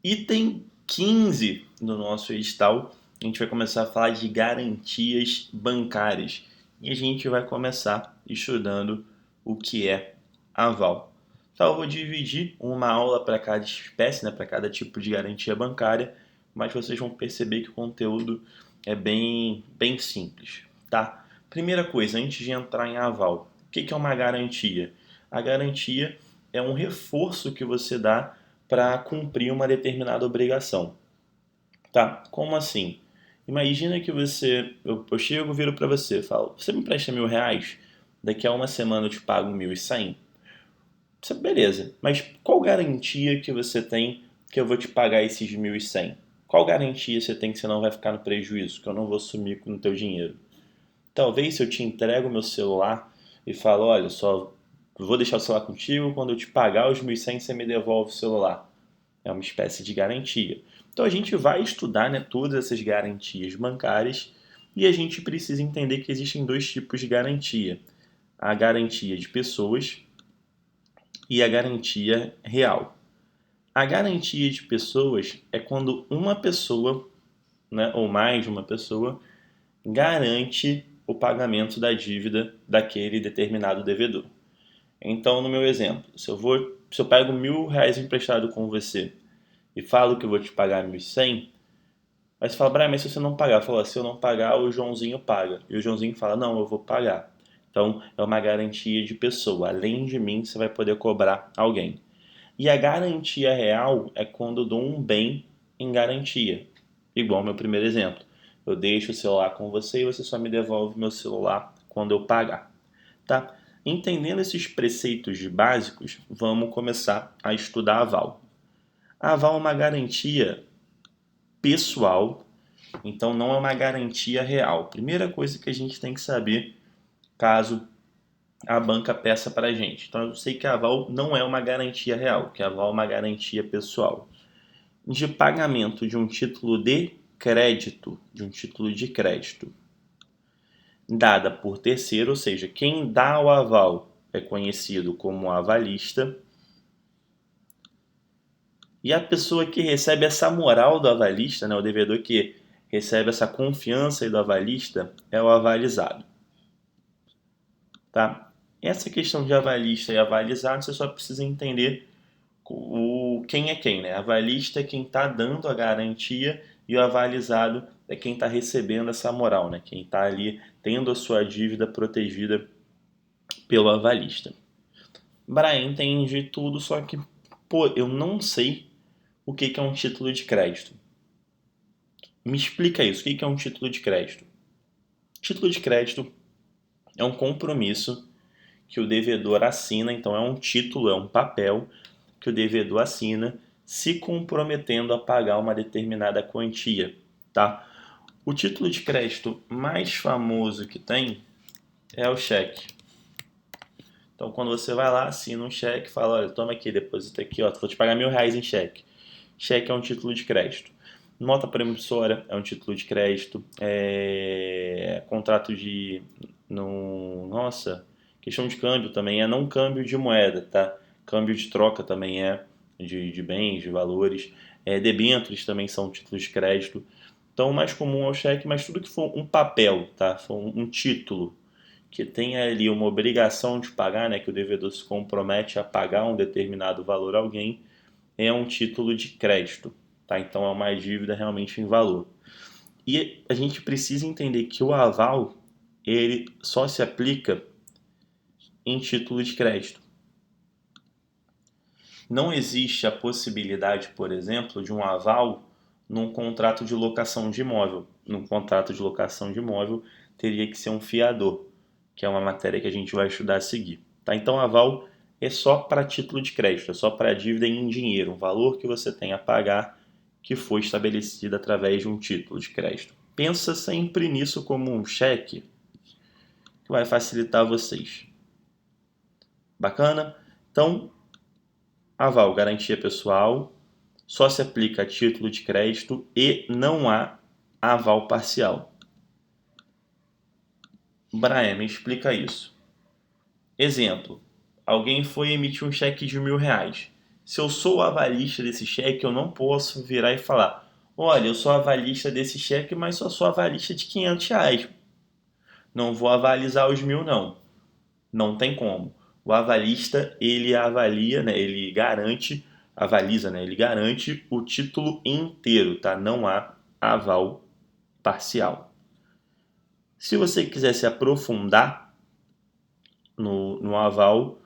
Item 15 do nosso edital, a gente vai começar a falar de garantias bancárias. E a gente vai começar estudando o que é aval. Então, eu vou dividir uma aula para cada espécie, né, para cada tipo de garantia bancária, mas vocês vão perceber que o conteúdo é bem simples, tá? Primeira coisa, antes de entrar em aval, o que é uma garantia? A garantia é um reforço que você dá para cumprir uma determinada obrigação. Tá? Como assim? Imagina que eu chego, viro para você, falo, você me empresta R$ 1.000? Daqui a uma semana eu te pago 1.100. Você, beleza, mas qual garantia que você tem que eu vou te pagar esses 1.100? Qual garantia você tem que você não vai ficar no prejuízo, que eu não vou sumir com o teu dinheiro? Talvez se eu te entrego meu celular e falo, olha, só vou deixar o celular contigo, quando eu te pagar os 1.100 você me devolve o celular. É uma espécie de garantia. Então a gente vai estudar, né, todas essas garantias bancárias e a gente precisa entender que existem dois tipos de garantia: a garantia de pessoas e a garantia real. A garantia de pessoas é quando uma pessoa, né, ou mais de uma pessoa, garante o pagamento da dívida daquele determinado devedor. Então, no meu exemplo, se eu pego R$ 1.000 emprestado com você e falo que eu vou te pagar 1.100, aí você fala, Brian, mas se você não pagar? Fala, se eu não pagar, o Joãozinho paga. E o Joãozinho fala, não, eu vou pagar. Então, é uma garantia de pessoa. Além de mim, você vai poder cobrar alguém. E a garantia real é quando eu dou um bem em garantia. Igual meu primeiro exemplo. Eu deixo o celular com você e você só me devolve meu celular quando eu pagar. Tá? Entendendo esses preceitos básicos, vamos começar a estudar a aval. A aval é uma garantia pessoal, então não é uma garantia real. Primeira coisa que a gente tem que saber caso a banca peça para a gente. Então eu sei que a aval não é uma garantia real, que a aval é uma garantia pessoal. De pagamento de um título de crédito, dada por terceiro, ou seja, quem dá o aval é conhecido como avalista, e a pessoa que recebe essa moral do avalista, né, o devedor que recebe essa confiança do avalista, é o avalizado. Tá? Essa questão de avalista e avalizado, você só precisa entender quem é quem, né? Avalista é quem está dando a garantia e o avalizado é quem está recebendo essa moral, né? Quem está ali tendo a sua dívida protegida pelo avalista. Brian, entendi tudo, só que, pô, eu não sei o que é um título de crédito. Me explica isso, o que é um título de crédito? Título de crédito é um compromisso que o devedor assina, então é um título, é um papel que o devedor assina se comprometendo a pagar uma determinada quantia, tá? O título de crédito mais famoso que tem é o cheque. Então, quando você vai lá, assina um cheque, fala, olha, toma aqui, deposita aqui, ó, vou te pagar R$ 1.000 em cheque. Cheque é um título de crédito. Nota promissória é um título de crédito. Contrato de... Nossa, questão de câmbio também é não câmbio de moeda, tá? Câmbio de troca também é de bens, de valores. Debêntures também são títulos de crédito. Então, o mais comum é o cheque, mas tudo que for um papel, tá? For um título que tenha ali uma obrigação de pagar, né? Que o devedor se compromete a pagar um determinado valor a alguém, é um título de crédito, tá? Então é uma dívida realmente em valor. E a gente precisa entender que o aval ele só se aplica em título de crédito. Não existe a possibilidade, por exemplo, de um aval num contrato de locação de imóvel. Num contrato de locação de imóvel teria que ser um fiador, que é uma matéria que a gente vai estudar a seguir. Tá? Então, aval é só para título de crédito, é só para dívida em dinheiro, um valor que você tem a pagar que foi estabelecido através de um título de crédito. Pensa sempre nisso como um cheque que vai facilitar vocês. Bacana? Então, aval, garantia pessoal, só se aplica a título de crédito e não há aval parcial. Brian, me explica isso. Exemplo: alguém foi emitir um cheque de R$ 1.000. Se eu sou o avalista desse cheque, eu não posso virar e falar: olha, eu sou avalista desse cheque, mas só sou avalista de R$ 500. Não vou avalizar os 1.000, não. Não tem como. O avalista, ele avalia, né? Ele garante, avaliza, né? Ele garante o título inteiro, tá? Não há aval parcial. Se você quiser se aprofundar no aval,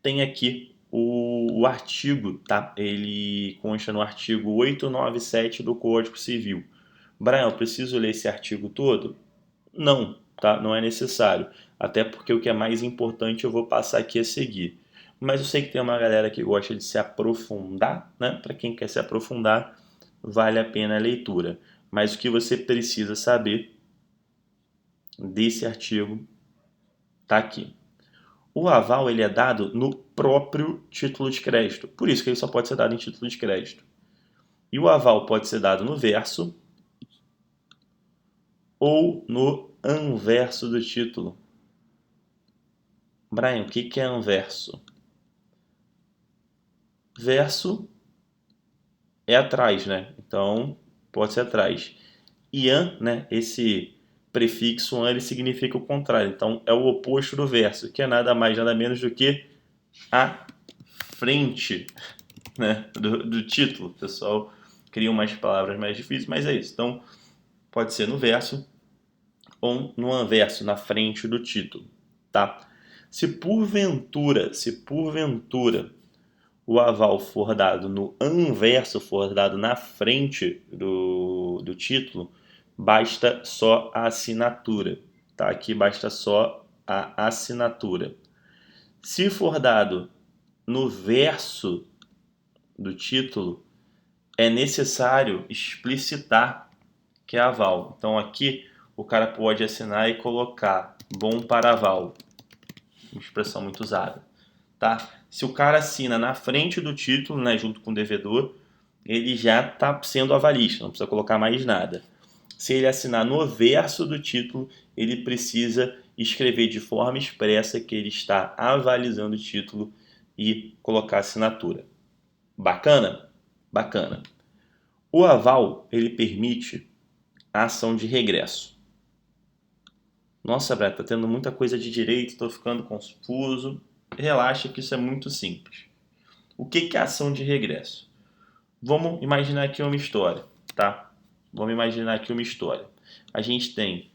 tem aqui o artigo, tá? Ele consta no artigo 897 do Código Civil. Brian, eu preciso ler esse artigo todo? Não, tá? Não é necessário. Até porque o que é mais importante eu vou passar aqui a seguir. Mas eu sei que tem uma galera que gosta de se aprofundar, né? Para quem quer se aprofundar, vale a pena a leitura. Mas o que você precisa saber desse artigo tá aqui. O aval ele é dado no próprio título de crédito. Por isso que ele só pode ser dado em título de crédito. E o aval pode ser dado no verso ou no anverso do título. Brian, o que é anverso? Verso é atrás, né? Então, pode ser atrás. E an, né? Esse prefixo an, ele significa o contrário. Então, é o oposto do verso, que é nada mais, nada menos do que a frente, né? do título. O pessoal cria umas palavras mais difíceis, mas é isso. Então, pode ser no verso ou no anverso, na frente do título, tá? Se porventura o aval for dado no anverso, for dado na frente do título, basta só a assinatura, tá? Aqui basta só a assinatura. Se for dado no verso do título, é necessário explicitar que é aval. Então aqui o cara pode assinar e colocar bom para aval, uma expressão muito usada, tá? Se o cara assina na frente do título, né, junto com o devedor, ele já está sendo avalista, não precisa colocar mais nada. Se ele assinar no verso do título, ele precisa escrever de forma expressa que ele está avalizando o título e colocar a assinatura. Bacana? Bacana. O aval, ele permite a ação de regresso. Nossa, Breta, tá tendo muita coisa de direito, estou ficando confuso. Relaxa que isso é muito simples. O que é ação de regresso? Vamos imaginar aqui uma história, tá? Vamos imaginar aqui uma história. A gente tem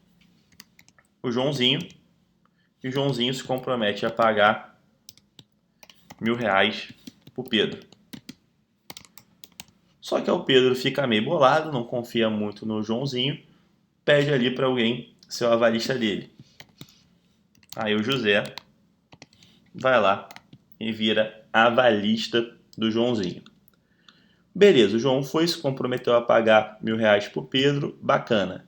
o Joãozinho, e o Joãozinho se compromete a pagar R$ 1.000 pro Pedro. Só que o Pedro fica meio bolado, não confia muito no Joãozinho, pede ali para alguém ser o avalista dele. Aí o José vai lá e vira avalista do Joãozinho. Beleza, o João foi, se comprometeu a pagar R$ 1.000 pro Pedro, bacana.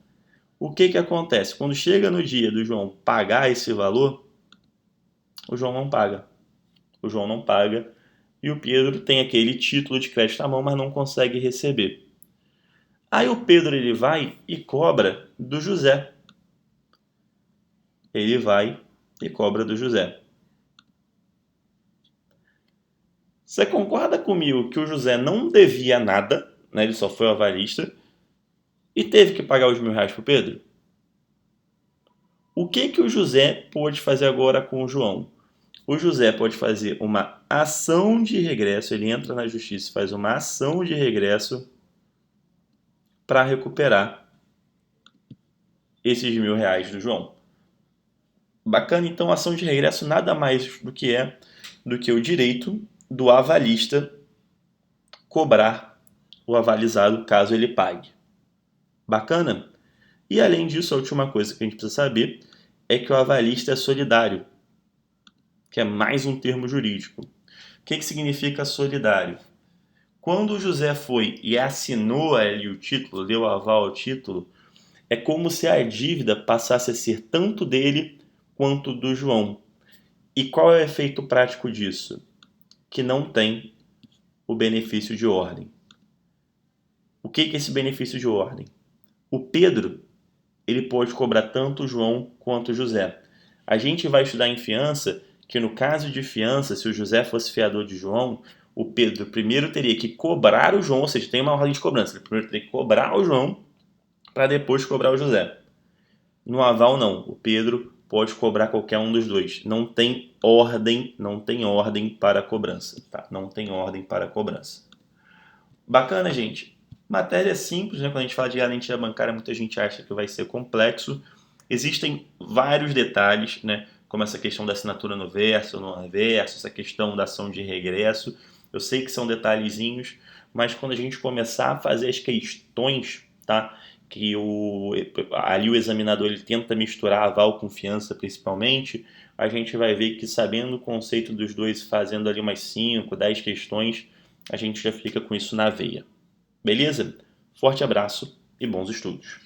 O que acontece? Quando chega no dia do João pagar esse valor, o João não paga. O João não paga e o Pedro tem aquele título de crédito na mão, mas não consegue receber. Aí o Pedro ele vai e cobra do José. Ele vai e cobra do José. Você concorda comigo que o José não devia nada, né? Ele só foi o avalista e teve que pagar os R$ 1.000 pro Pedro? O que o José pôde fazer agora com o João? O José pode fazer uma ação de regresso, ele entra na justiça e faz uma ação de regresso para recuperar esses R$ 1.000 do João. Bacana, então a ação de regresso nada mais do que o direito do avalista cobrar o avalizado caso ele pague. Bacana? E além disso, a última coisa que a gente precisa saber é que o avalista é solidário, que é mais um termo jurídico. O que significa solidário? Quando o José foi e assinou ali o título, deu aval ao título, é como se a dívida passasse a ser tanto dele quanto do João. E qual é o efeito prático disso? Que não tem o benefício de ordem. O que é esse benefício de ordem? O Pedro, ele pode cobrar tanto o João quanto o José. A gente vai estudar em fiança que no caso de fiança, se o José fosse fiador de João, o Pedro primeiro teria que cobrar o João, ou seja, tem uma ordem de cobrança. Ele primeiro teria que cobrar o João para depois cobrar o José. No aval, não. O Pedro pode cobrar qualquer um dos dois. Não tem ordem para a cobrança, tá? Não tem ordem para a cobrança. Bacana, gente. Matéria simples, né? Quando a gente fala de garantia bancária, muita gente acha que vai ser complexo. Existem vários detalhes, né? Como essa questão da assinatura no verso, no reverso, essa questão da ação de regresso. Eu sei que são detalhezinhos, mas quando a gente começar a fazer as questões, tá? Que ali o examinador ele tenta misturar aval com fiança principalmente, a gente vai ver que sabendo o conceito dos dois, fazendo ali umas 5, 10 questões, a gente já fica com isso na veia. Beleza? Forte abraço e bons estudos!